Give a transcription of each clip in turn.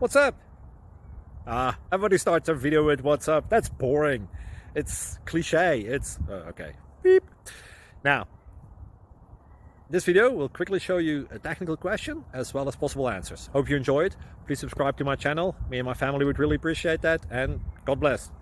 What's up? Everybody starts their video with what's up. That's boring. It's cliche. It's okay. Beep. Now, this video will quickly show you a technical question as well as possible answers. Hope you enjoyed. Please subscribe to my channel. Me and my family would really appreciate that, and God bless.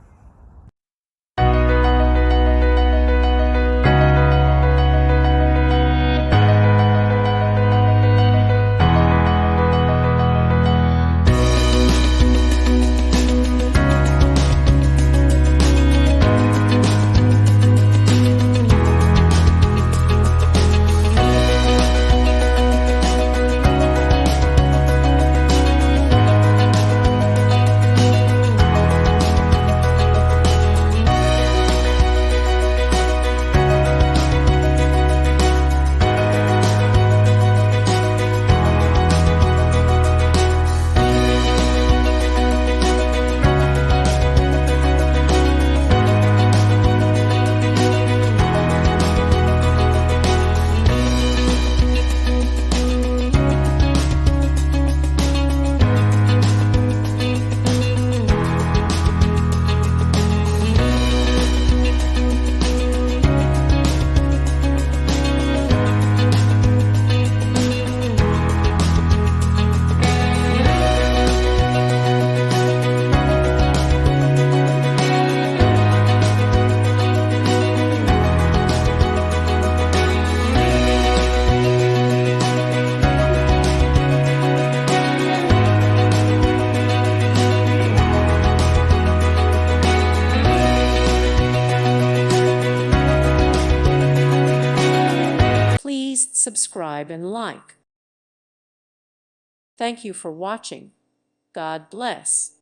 Please subscribe and like. Thank you for watching. God bless.